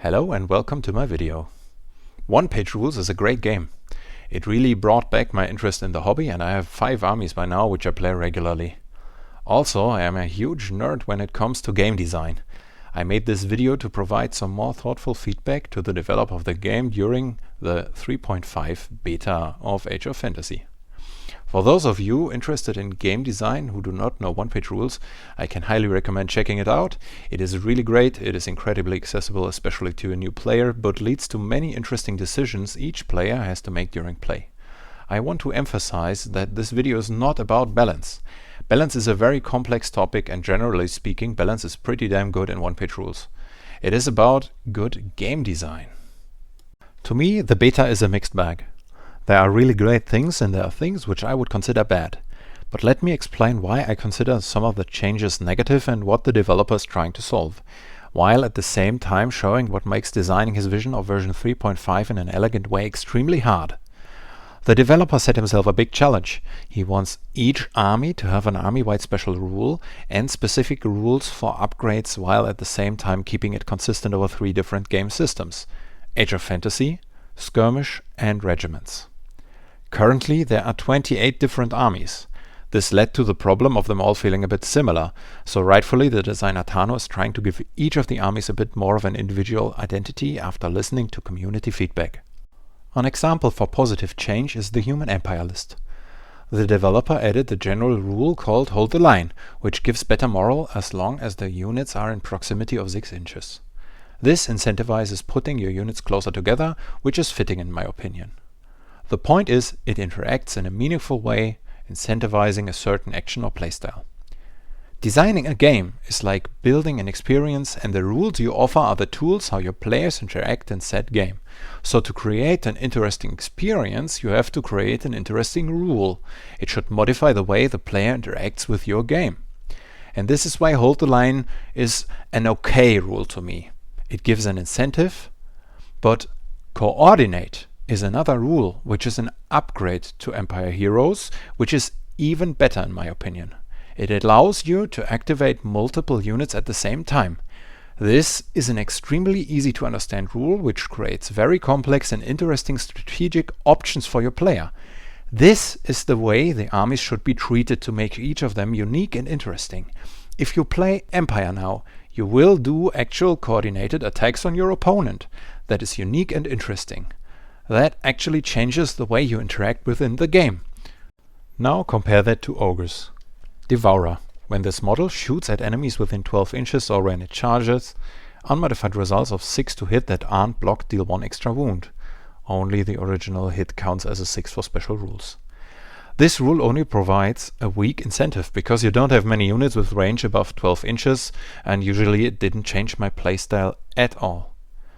Hello and welcome to my video. Onepagerules is a great game. It really brought back my interest in the hobby, and I have 5 armies by now which I play regularly. Also, I am a huge nerd when it comes to game design. I made this video to provide some more thoughtful feedback to the developer of the game during the 3.5 beta of Age of Fantasy. For those of you interested in game design who do not know Onepagerules, I can highly recommend checking it out. It is really great, it is incredibly accessible, especially to a new player, but leads to many interesting decisions each player has to make during play. I want to emphasize that this video is not about balance. Balance is a very complex topic, and generally speaking, balance is pretty damn good in Onepagerules. It is about good game design. To me, the beta is a mixed bag. There are really great things and there are things which I would consider bad. But let me explain why I consider some of the changes negative and what the developer is trying to solve, while at the same time showing what makes designing his vision of version 3.5 in an elegant way extremely hard. The developer set himself a big challenge. He wants each army to have an army-wide special rule and specific rules for upgrades, while at the same time keeping it consistent over 3 different game systems: Age of Fantasy, Skirmish and Regiments. Currently, there are 28 different armies. This led to the problem of them all feeling a bit similar, so rightfully the designer Tano is trying to give each of the armies a bit more of an individual identity after listening to community feedback. An example for positive change is the Human Empire list. The developer added the general rule called Hold the Line, which gives better morale as long as the units are in proximity of 6 inches. This incentivizes putting your units closer together, which is fitting in my opinion. The point is, it interacts in a meaningful way, incentivizing a certain action or playstyle. Designing a game is like building an experience, and the rules you offer are the tools how your players interact in said game. So to create an interesting experience, you have to create an interesting rule. It should modify the way the player interacts with your game. And this is why Hold the Line is an okay rule to me. It gives an incentive, but Coordinate is another rule, which is an upgrade to Empire Heroes, which is even better in my opinion. It allows you to activate multiple units at the same time. This is an extremely easy to understand rule, which creates very complex and interesting strategic options for your player. This is the way the armies should be treated to make each of them unique and interesting. If you play Empire now, you will do actual coordinated attacks on your opponent. That is unique and interesting. That actually changes the way you interact within the game. Now compare that to Ogres. Devourer. When this model shoots at enemies within 12 inches or when it charges, unmodified results of 6 to hit that aren't blocked deal 1 extra wound. Only the original hit counts as a 6 for special rules. This rule only provides a weak incentive, because you don't have many units with range above 12 inches, and usually it didn't change my playstyle at all.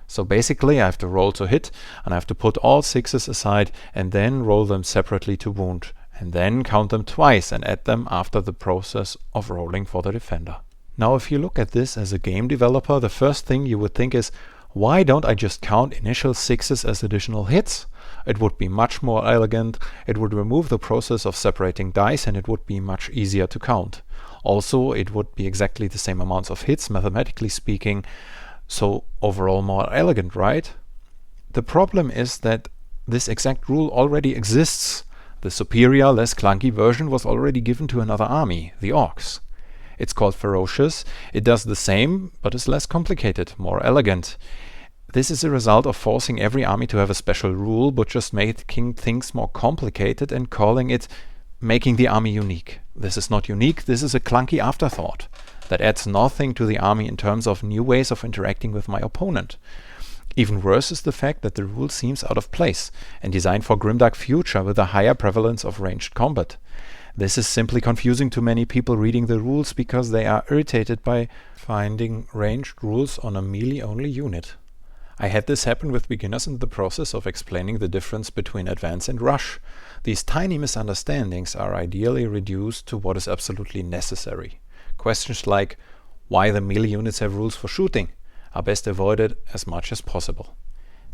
So basically I have to roll to hit, and I have to put all 6s aside and then roll them separately to wound, and then count them twice and add them after the process of rolling for the defender. Now if you look at this as a game developer, the first thing you would think is, why don't I just count initial 6s as additional hits? It would be much more elegant, it would remove the process of separating dice, and it would be much easier to count. Also, it would be exactly the same amounts of hits, mathematically speaking, so overall more elegant, right? The problem is that this exact rule already exists. The superior, less clunky version was already given to another army, the Orcs. It's called Ferocious. It does the same, but is less complicated, more elegant. This is a result of forcing every army to have a special rule, but just making things more complicated and calling it making the army unique. This is not unique, this is a clunky afterthought that adds nothing to the army in terms of new ways of interacting with my opponent. Even worse is the fact that the rule seems out of place and designed for grimdark future with a higher prevalence of ranged combat. This is simply confusing to many people reading the rules, because they are irritated by finding ranged rules on a melee-only unit. I had this happen with beginners in the process of explaining the difference between advance and rush. These tiny misunderstandings are ideally reduced to what is absolutely necessary. Questions like, why the melee units have rules for shooting, are best avoided as much as possible.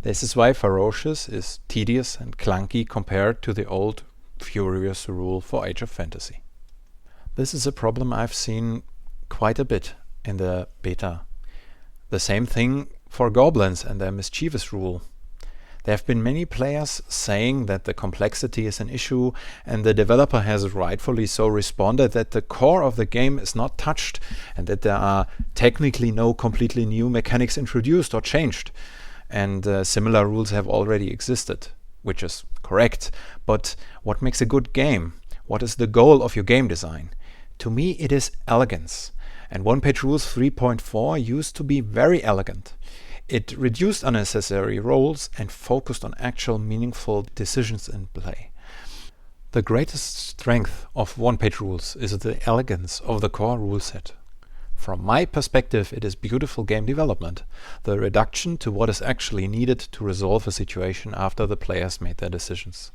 This is why Ferocious is tedious and clunky compared to the old Furious rule for Age of Fantasy. This is a problem I've seen quite a bit in the beta. The same thing for goblins and their mischievous rule. There have been many players saying that the complexity is an issue, and the developer has rightfully so responded that the core of the game is not touched and that there are technically no completely new mechanics introduced or changed, and similar rules have already existed, which is correct. But what makes a good game? What is the goal of your game design? To me, it is elegance, and Onepagerules 3.4 used to be very elegant. It reduced unnecessary roles and focused on actual meaningful decisions in play. The greatest strength of Onepagerules is the elegance of the core rule set. From my perspective, it is beautiful game development, the reduction to what is actually needed to resolve a situation after the players made their decisions.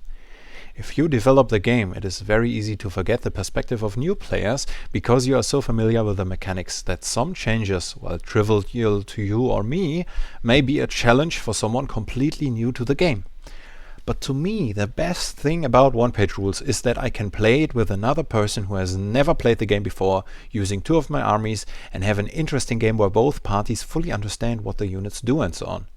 If you develop the game, it is very easy to forget the perspective of new players because you are so familiar with the mechanics that some changes, while trivial to you or me, may be a challenge for someone completely new to the game. But to me, the best thing about Onepagerules is that I can play it with another person who has never played the game before, using 2 of my armies, and have an interesting game where both parties fully understand what the units do and so on.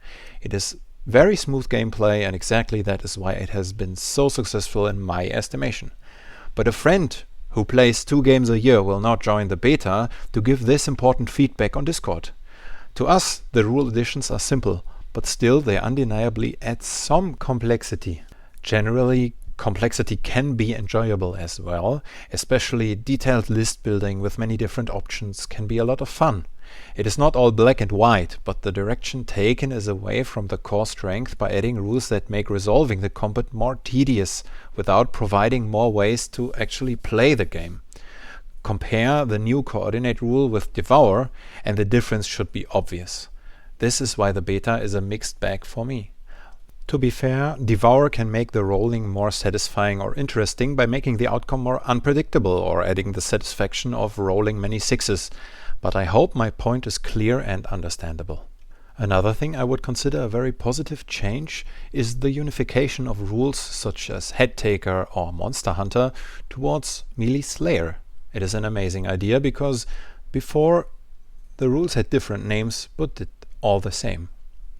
It is very smooth gameplay, and exactly that is why it has been so successful in my estimation. But a friend who plays 2 games a year will not join the beta to give this important feedback on Discord. To us, the rule additions are simple, but still they undeniably add some complexity. Generally, complexity can be enjoyable as well, especially detailed list building with many different options can be a lot of fun. It is not all black and white, but the direction taken is away from the core strength by adding rules that make resolving the combat more tedious without providing more ways to actually play the game. Compare the new coordinate rule with Devour, and the difference should be obvious. This is why the beta is a mixed bag for me. To be fair, Devour can make the rolling more satisfying or interesting by making the outcome more unpredictable or adding the satisfaction of rolling many 6s. But I hope my point is clear and understandable. Another thing I would consider a very positive change is the unification of rules such as Head Taker or Monster Hunter towards Melee Slayer. It is an amazing idea because before the rules had different names but did all the same.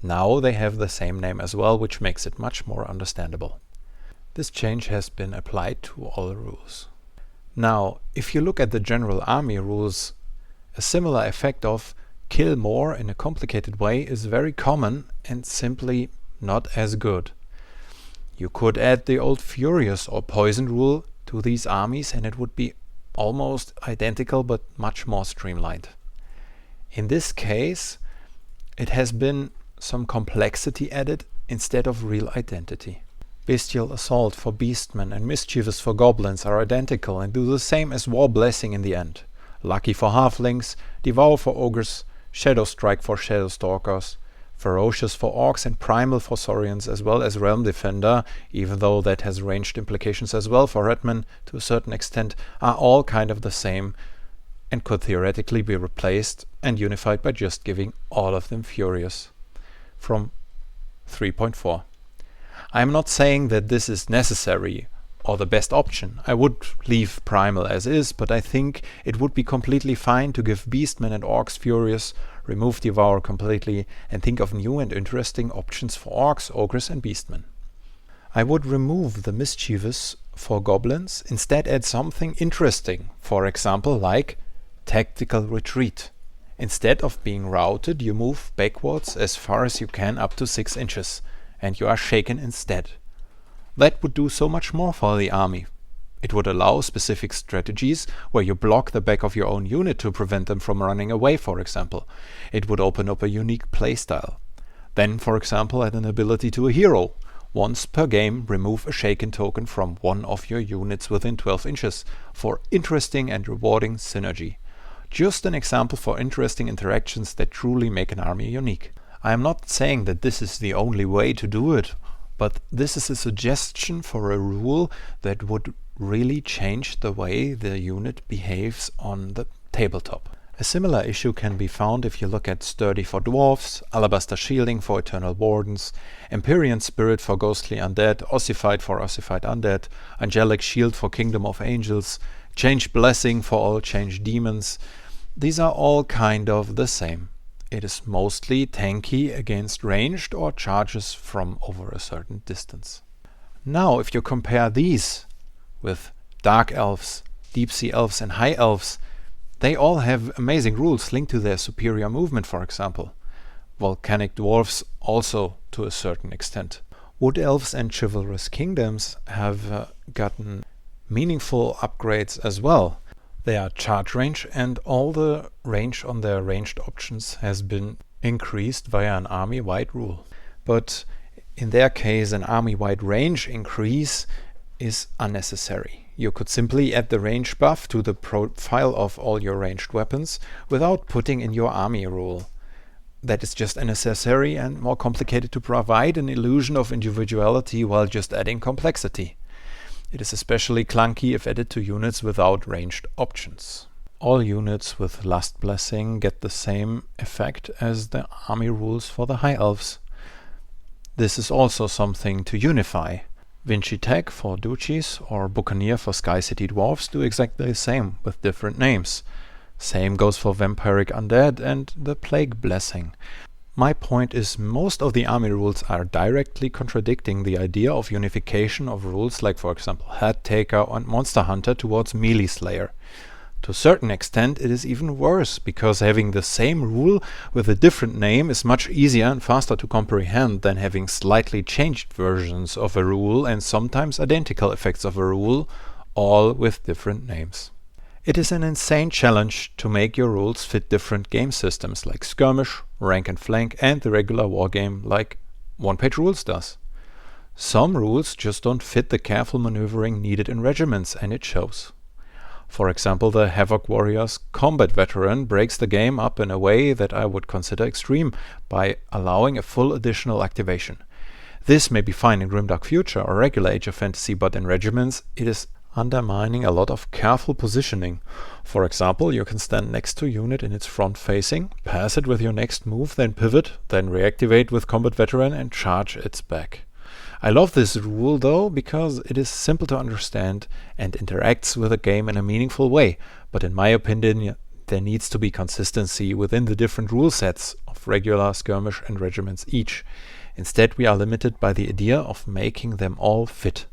Now they have the same name as well, which makes it much more understandable. This change has been applied to all the rules. Now, if you look at the general army rules, a similar effect of kill more in a complicated way is very common and simply not as good. You could add the old Furious or Poison rule to these armies and it would be almost identical but much more streamlined. In this case, it has been some complexity added instead of real identity. Bestial Assault for Beastmen and Mischievous for Goblins are identical and do the same as War Blessing in the end. Lucky for Halflings, Devour for Ogres, Shadow Strike for Shadow Stalkers, Ferocious for Orcs and Primal for Saurians, as well as Realm Defender, even though that has ranged implications as well for Redmen to a certain extent, are all kind of the same and could theoretically be replaced and unified by just giving all of them Furious from 3.4. I am not saying that this is necessary or the best option. I would leave Primal as is, but I think it would be completely fine to give Beastmen and Orcs Furious, remove Devour completely, and think of new and interesting options for Orcs, Ogres and Beastmen. I would remove the Mischievous for Goblins, instead add something interesting, for example like Tactical Retreat. Instead of being routed, you move backwards as far as you can up to 6 inches, and you are shaken instead. That would do so much more for the army. It would allow specific strategies where you block the back of your own unit to prevent them from running away, for example. It would open up a unique playstyle. Then, for example, add an ability to a hero. Once per game, remove a shaken token from one of your units within 12 inches for interesting and rewarding synergy. Just an example for interesting interactions that truly make an army unique. I am not saying that this is the only way to do it, but this is a suggestion for a rule that would really change the way the unit behaves on the tabletop. A similar issue can be found if you look at Sturdy for Dwarfs, Alabaster Shielding for Eternal Wardens, Empyrean Spirit for Ghostly Undead, Ossified for Ossified Undead, Angelic Shield for Kingdom of Angels, Change Blessing for all Change Demons. These are all kind of the same. it is mostly tanky against ranged or charges from over a certain distance. Now, if you compare these with Dark Elves, Deep Sea Elves and High Elves, they all have amazing rules linked to their superior movement, for example. Volcanic Dwarfs also to a certain extent. Wood Elves and Chivalrous Kingdoms have gotten meaningful upgrades as well. Their charge range and all the range on their ranged options has been increased via an army-wide rule. But in their case, an army-wide range increase is unnecessary. You could simply add the range buff to the profile of all your ranged weapons without putting in your army rule. That is just unnecessary and more complicated to provide an illusion of individuality while just adding complexity. It is especially clunky if added to units without ranged options. All units with Lust Blessing get the same effect as the army rules for the High Elves. This is also something to unify. Vinci Tech for Duchies or Buccaneer for Sky City Dwarfs do exactly the same with different names. Same goes for Vampiric Undead and the Plague Blessing. My point is, most of the army rules are directly contradicting the idea of unification of rules like, for example, Head Taker and Monster Hunter towards Melee Slayer. To a certain extent it is even worse, because having the same rule with a different name is much easier and faster to comprehend than having slightly changed versions of a rule and sometimes identical effects of a rule, all with different names. It is an insane challenge to make your rules fit different game systems like Skirmish, Rank and Flank and the regular wargame like Onepagerules does. Some rules just don't fit the careful maneuvering needed in regiments, and it shows. For example, the Havoc Warrior's Combat Veteran breaks the game up in a way that I would consider extreme by allowing a full additional activation. This may be fine in Grimdark Future or regular Age of Fantasy, but in regiments it is undermining a lot of careful positioning. For example, you can stand next to a unit in its front facing, pass it with your next move, then pivot, then reactivate with Combat Veteran and charge its back. I love this rule though, because it is simple to understand and interacts with the game in a meaningful way, but in my opinion there needs to be consistency within the different rule sets of regular, skirmish and regiments each. Instead we are limited by the idea of making them all fit.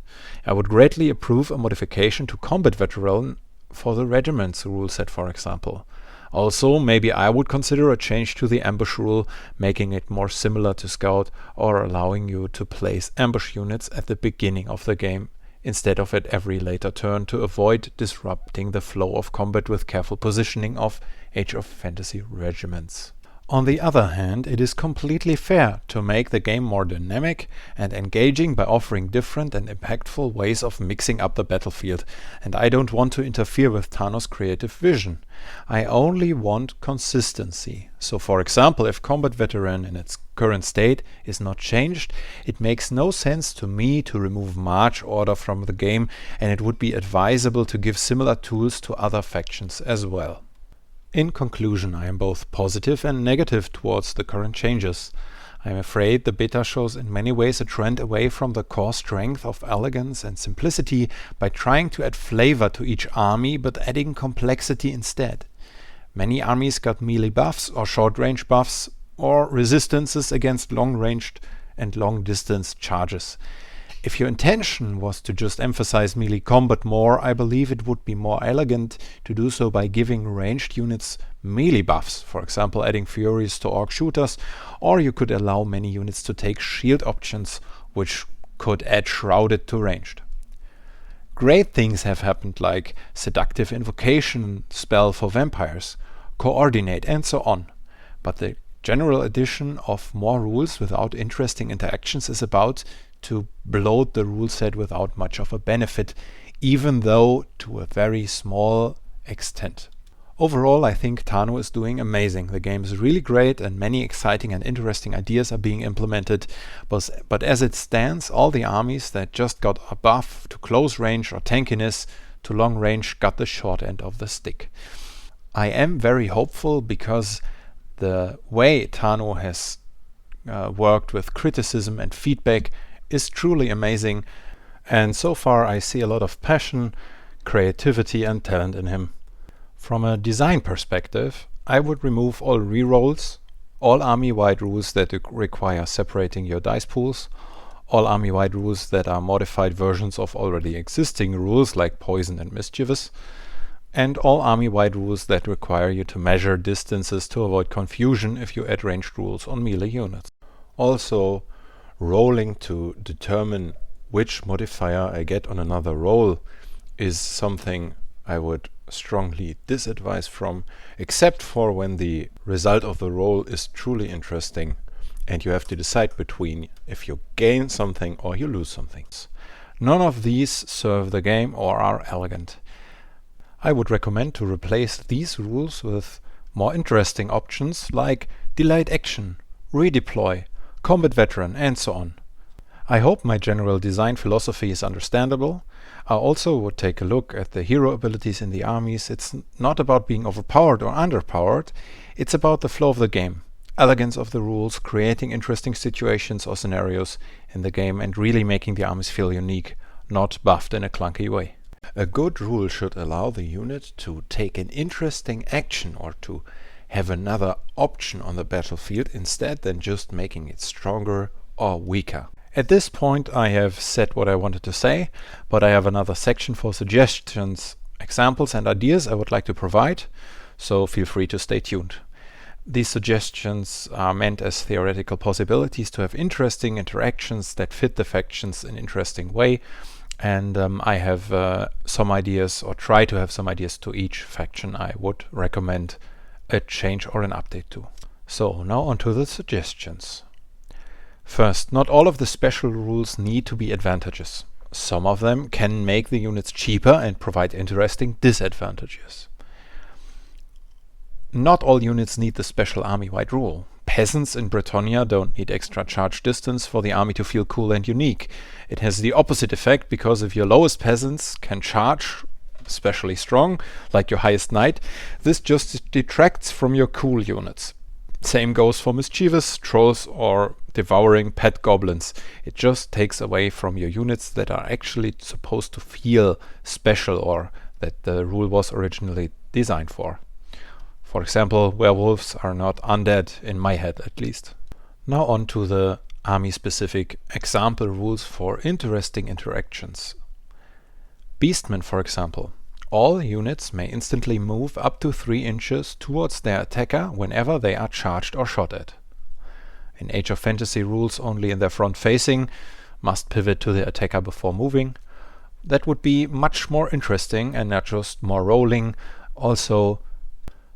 I would greatly approve a modification to Combat Veteran for the Regiment's rule set, for example. Also, maybe I would consider a change to the Ambush rule, making it more similar to Scout or allowing you to place ambush units at the beginning of the game instead of at every later turn to avoid disrupting the flow of combat with careful positioning of Age of Fantasy regiments. On the other hand, it is completely fair to make the game more dynamic and engaging by offering different and impactful ways of mixing up the battlefield, and I don't want to interfere with Tano's creative vision. I only want consistency. So for example, if Combat Veteran in its current state is not changed, it makes no sense to me to remove March Order from the game, and it would be advisable to give similar tools to other factions as well. In conclusion, I am both positive and negative towards the current changes. I am afraid the beta shows in many ways a trend away from the core strength of elegance and simplicity by trying to add flavor to each army but adding complexity instead. Many armies got melee buffs or short-range buffs or resistances against long-ranged and long-distance charges. If your intention was to just emphasize melee combat more, I believe it would be more elegant to do so by giving ranged units melee buffs, for example adding Furies to Orc Shooters, or you could allow many units to take shield options, which could add Shrouded to ranged. Great things have happened, like Seductive Invocation spell for vampires, Coordinate and so on, but the general addition of more rules without interesting interactions is about to bloat the rule set without much of a benefit, even though to a very small extent. Overall, I think Tano is doing amazing. The game is really great and many exciting and interesting ideas are being implemented, but as it stands, all the armies that just got a buff to close range or tankiness to long range got the short end of the stick. I am very hopeful because the way Tano has worked with criticism and feedback is truly amazing, and so far I see a lot of passion, creativity and talent in him. From a design perspective, I would remove all rerolls all army-wide rules that require separating your dice pools, all army-wide rules that are modified versions of already existing rules like poison and mischievous, and all army-wide rules that require you to measure distances to avoid confusion if you add ranged rules on melee units. Also, rolling to determine which modifier I get on another roll is something I would strongly disadvise from, except for when the result of the roll is truly interesting and you have to decide between if you gain something or you lose something. None of these serve the game or are elegant. I would recommend to replace these rules with more interesting options like delayed action, redeploy, combat veteran, and so on. I hope my general design philosophy is understandable. I also would take a look at the hero abilities in the armies. It's not about being overpowered or underpowered, it's about the flow of the game, elegance of the rules, creating interesting situations or scenarios in the game and really making the armies feel unique, not buffed in a clunky way. A good rule should allow the unit to take an interesting action or to have another option on the battlefield instead than just making it stronger or weaker. At this point I have said what I wanted to say, but I have another section for suggestions, examples and ideas I would like to provide, so feel free to stay tuned. These suggestions are meant as theoretical possibilities to have interesting interactions that fit the factions in an interesting way, and I have some ideas, or try to have some ideas to each faction I would recommend a change or an update to. So now on to the suggestions. First, not all of the special rules need to be advantages. Some of them can make the units cheaper and provide interesting disadvantages. Not all units need the special army-wide rule. Peasants in Britannia don't need extra charge distance for the army to feel cool and unique. It has the opposite effect, because if your lowest peasants can charge especially strong, like your highest knight, this just detracts from your cool units. Same goes for mischievous trolls or devouring pet goblins. It just takes away from your units that are actually supposed to feel special or that the rule was originally designed for. For example, werewolves are not undead, in my head at least. Now on to the army-specific example rules for interesting interactions. Beastmen, for example. All units may instantly move up to 3 inches towards their attacker whenever they are charged or shot at. In Age of Fantasy rules only in their front facing, must pivot to the attacker before moving. That would be much more interesting and not just more rolling. Also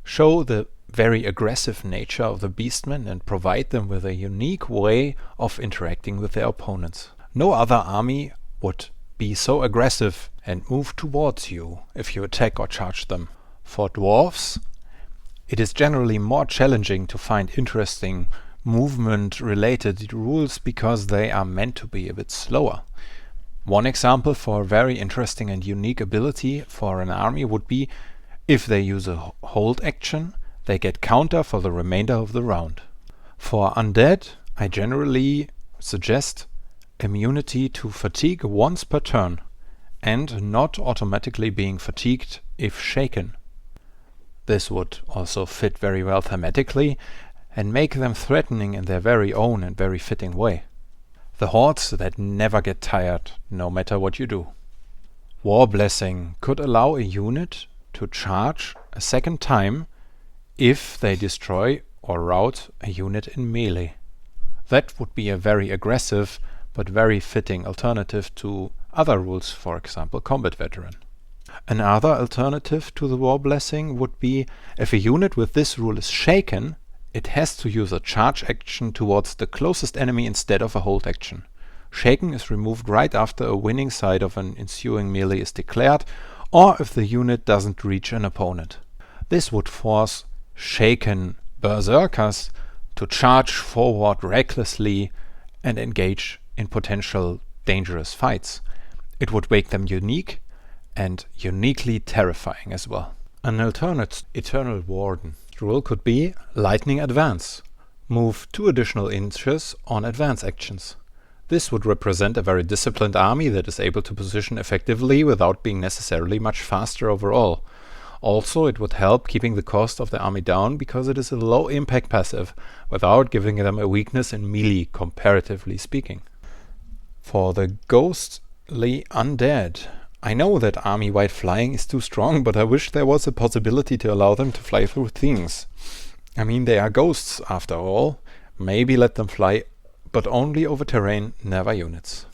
show the very aggressive nature of the beastmen and provide them with a unique way of interacting with their opponents. No other army would be so aggressive and move towards you if you attack or charge them. For dwarves, it is generally more challenging to find interesting movement-related rules because they are meant to be a bit slower. One example for a very interesting and unique ability for an army would be if they use a hold action, they get counter for the remainder of the round. For undead, I generally suggest immunity to fatigue once per turn, and not automatically being fatigued if shaken. This would also fit very well thematically and make them threatening in their very own and very fitting way. The hordes that never get tired, no matter what you do. War Blessing could allow a unit to charge a second time if they destroy or rout a unit in melee. That would be a very aggressive but very fitting alternative to other rules, for example combat veteran. Another alternative to the War Blessing would be if a unit with this rule is shaken, it has to use a charge action towards the closest enemy instead of a hold action. Shaken is removed right after a winning side of an ensuing melee is declared, or if the unit doesn't reach an opponent. This would force shaken berserkers to charge forward recklessly and engage in potential dangerous fights. It would make them unique and uniquely terrifying as well. An alternate Eternal Warden rule could be Lightning Advance. Move 2 additional inches on advance actions. This would represent a very disciplined army that is able to position effectively without being necessarily much faster overall. Also, it would help keeping the cost of the army down because it is a low impact passive without giving them a weakness in melee, comparatively speaking. For the ghostly undead, I know that army-wide flying is too strong, but I wish there was a possibility to allow them to fly through things. I mean, they are ghosts after all. Maybe let them fly, but only over terrain, never units.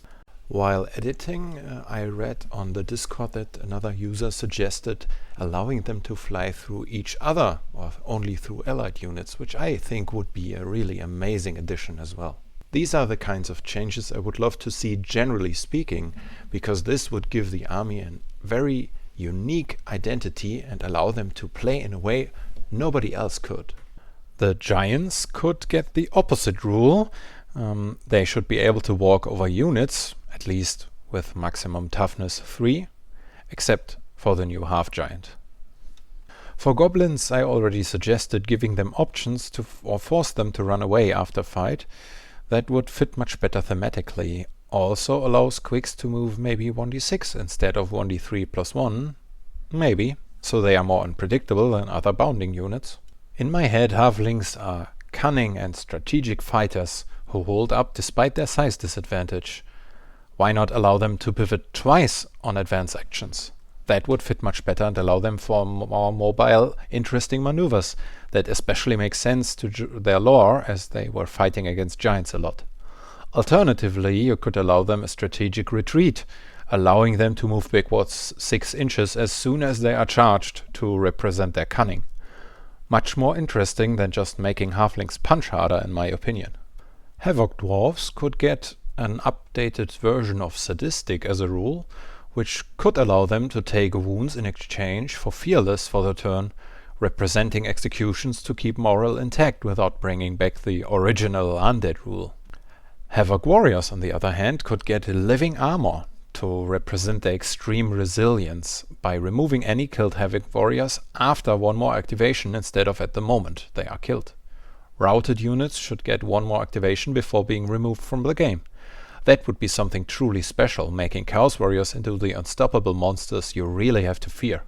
While editing, I read on the Discord that another user suggested allowing them to fly through each other or only through allied units, which I think would be a really amazing addition as well. These are the kinds of changes I would love to see, generally speaking, because this would give the army a very unique identity and allow them to play in a way nobody else could. The giants could get the opposite rule. They should be able to walk over units, at least with maximum toughness 3, except for the new half-giant. For goblins, I already suggested giving them options to or force them to run away after fight. That would fit much better thematically. Also allows quicks to move maybe 1d6 instead of 1d3 plus 1. Maybe, so they are more unpredictable than other bounding units. In my head, halflings are cunning and strategic fighters who hold up despite their size disadvantage. Why not allow them to pivot twice on advance actions? That would fit much better and allow them for more mobile, interesting maneuvers that especially make sense to their lore, as they were fighting against giants a lot. Alternatively, you could allow them a strategic retreat, allowing them to move backwards 6 inches as soon as they are charged to represent their cunning. Much more interesting than just making halflings punch harder, in my opinion. Havoc dwarves could get an updated version of Sadistic as a rule, which could allow them to take wounds in exchange for Fearless for the turn, representing executions to keep morale intact without bringing back the original undead rule. Havoc warriors, on the other hand, could get a living armor to represent their extreme resilience by removing any killed Havoc warriors after one more activation instead of at the moment they are killed. Routed units should get one more activation before being removed from the game. That would be something truly special, making Chaos Warriors into the unstoppable monsters you really have to fear.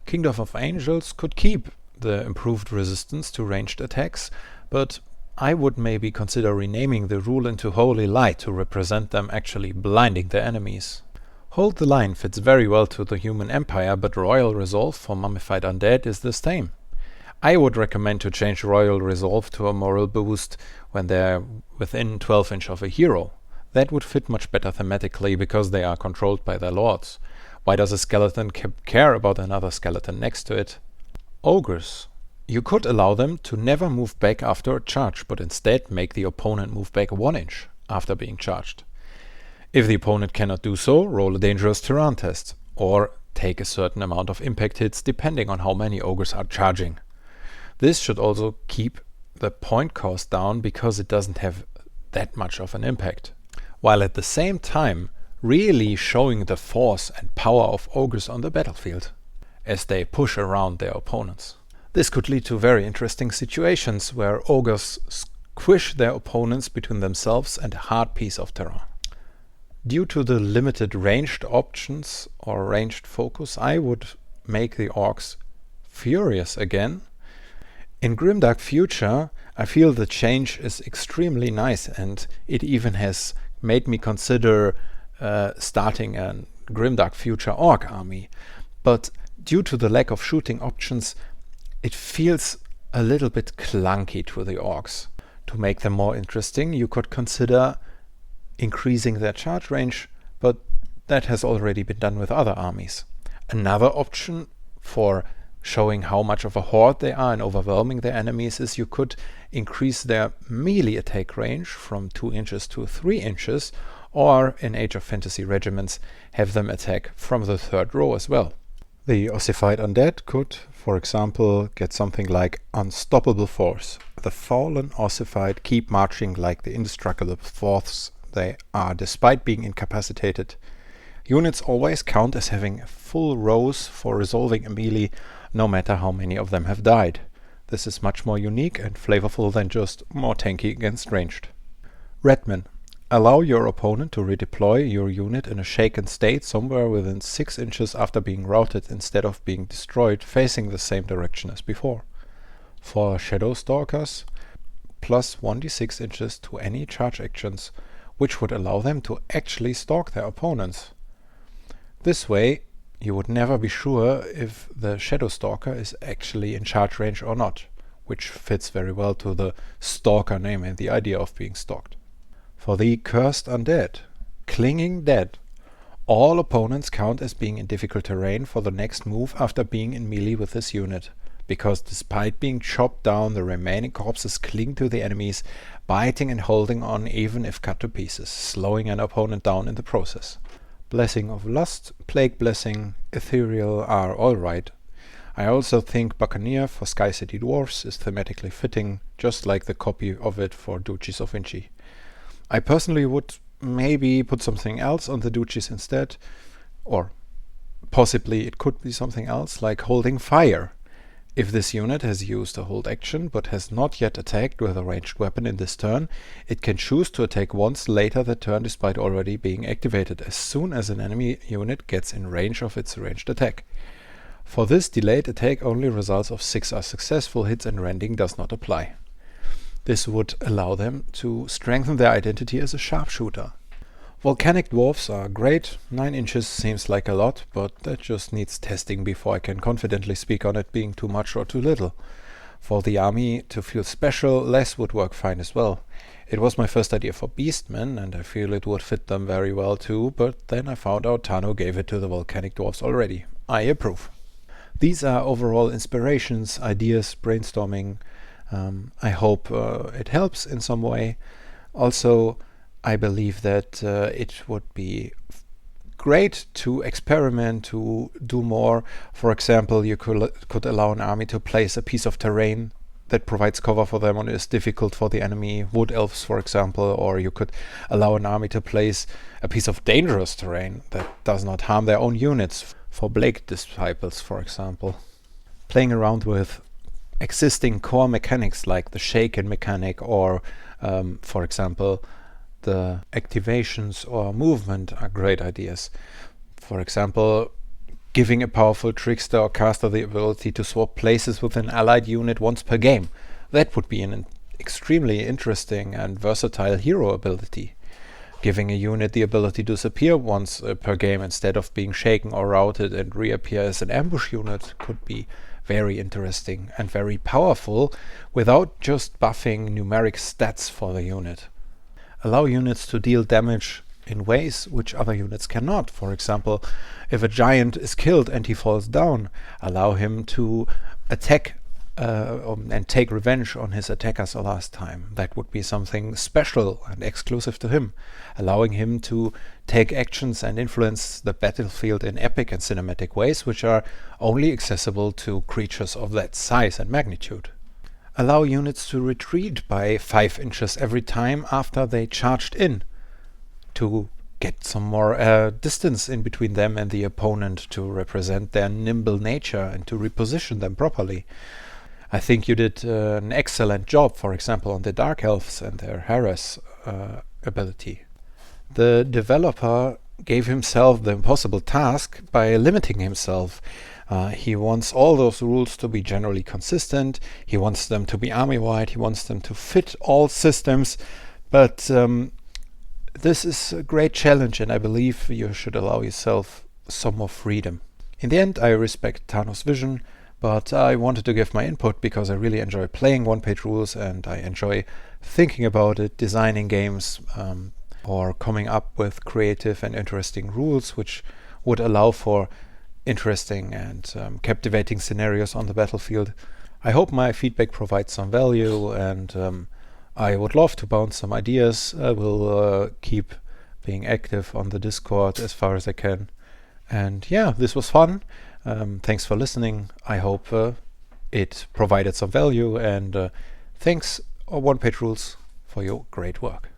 Kingdom of Angels could keep the improved resistance to ranged attacks, but I would maybe consider renaming the rule into Holy Light to represent them actually blinding their enemies. Hold the Line fits very well to the Human Empire, but Royal Resolve for Mummified Undead is the same. I would recommend to change Royal Resolve to a moral boost when they're within 12 inch of a hero. That would fit much better thematically because they are controlled by their lords. Why does a skeleton care about another skeleton next to it? Ogres. You could allow them to never move back after a charge, but instead make the opponent move back 1 inch after being charged. If the opponent cannot do so, roll a dangerous Tyran test, or take a certain amount of impact hits depending on how many ogres are charging. This should also keep the point cost down because it doesn't have that much of an impact, while at the same time really showing the force and power of ogres on the battlefield as they push around their opponents. This could lead to very interesting situations where ogres squish their opponents between themselves and a hard piece of terrain. Due to the limited ranged options or ranged focus, I would make the orcs furious again. In Grimdark Future, I feel the change is extremely nice, and it even has made me consider starting a Grimdark Future orc army. But due to the lack of shooting options, it feels a little bit clunky to the orcs. To make them more interesting, you could consider increasing their charge range, but that has already been done with other armies. Another option for showing how much of a horde they are and overwhelming their enemies is you could increase their melee attack range from 2 inches to 3 inches, or in Age of Fantasy regiments have them attack from the 3rd row as well. The ossified undead could, for example, get something like Unstoppable Force. The fallen ossified keep marching like the indestructible force they are despite being incapacitated. Units always count as having full rows for resolving a melee, no matter how many of them have died. This is much more unique and flavorful than just more tanky against ranged. Redmen. Allow your opponent to redeploy your unit in a shaken state somewhere within 6 inches after being routed instead of being destroyed, facing the same direction as before. For Shadow Stalkers, plus 1d6 inches to any charge actions, which would allow them to actually stalk their opponents. This way, you would never be sure if the Shadow Stalker is actually in charge range or not, which fits very well to the Stalker name and the idea of being stalked. For the Cursed Undead, Clinging Dead, all opponents count as being in difficult terrain for the next move after being in melee with this unit, because despite being chopped down, the remaining corpses cling to the enemies, biting and holding on even if cut to pieces, slowing an opponent down in the process. Blessing of Lust, Plague Blessing, Ethereal are alright. I also think Buccaneer for Sky City Dwarfs is thematically fitting, just like the copy of it for Duchies of Vinci. I personally would maybe put something else on the Duchies instead, or possibly it could be something else like Holding Fire. If this unit has used a hold action but has not yet attacked with a ranged weapon in this turn, it can choose to attack once later that turn despite already being activated as soon as an enemy unit gets in range of its ranged attack. For this, delayed attack only results of 6 are successful hits and rending does not apply. This would allow them to strengthen their identity as a sharpshooter. Volcanic Dwarfs are great. 9 inches seems like a lot, but that just needs testing before I can confidently speak on it being too much or too little. For the army to feel special, less would work fine as well. It was my first idea for Beastmen, and I feel it would fit them very well too, but then I found out Tano gave it to the Volcanic Dwarfs already. I approve. These are overall inspirations, ideas, brainstorming. I hope it helps in some way. Also, I believe that it would be great to experiment, to do more. For example, you could allow an army to place a piece of terrain that provides cover for them and is difficult for the enemy, wood elves for example, or you could allow an army to place a piece of dangerous terrain that does not harm their own units, for Blake Disciples for example. Playing around with existing core mechanics like the shaken mechanic or for example the activations or movement are great ideas. For example, giving a powerful trickster or caster the ability to swap places with an allied unit once per game. That would be an extremely interesting and versatile hero ability. Giving a unit the ability to disappear once per game instead of being shaken or routed and reappear as an ambush unit could be very interesting and very powerful without just buffing numeric stats for the unit. Allow units to deal damage in ways which other units cannot. For example, if a giant is killed and he falls down, allow him to attack and take revenge on his attackers the last time. That would be something special and exclusive to him, allowing him to take actions and influence the battlefield in epic and cinematic ways which are only accessible to creatures of that size and magnitude. Allow units to retreat by 5 inches every time after they charged in, to get some more distance in between them and the opponent, to represent their nimble nature and to reposition them properly. I think you did an excellent job, for example, on the Dark Elves and their harass ability. The developer gave himself the impossible task by limiting himself. He wants all those rules to be generally consistent, he wants them to be army-wide, he wants them to fit all systems, but this is a great challenge and I believe you should allow yourself some more freedom. In the end, I respect Tano's vision, but I wanted to give my input because I really enjoy playing Onepagerules and I enjoy thinking about it, designing games, or coming up with creative and interesting rules which would allow for interesting and captivating scenarios on the battlefield. I hope my feedback provides some value and I would love to bounce some ideas. I will keep being active on the Discord as far as I can. And yeah, this was fun. Thanks for listening. I hope it provided some value and thanks Onepagerules for your great work.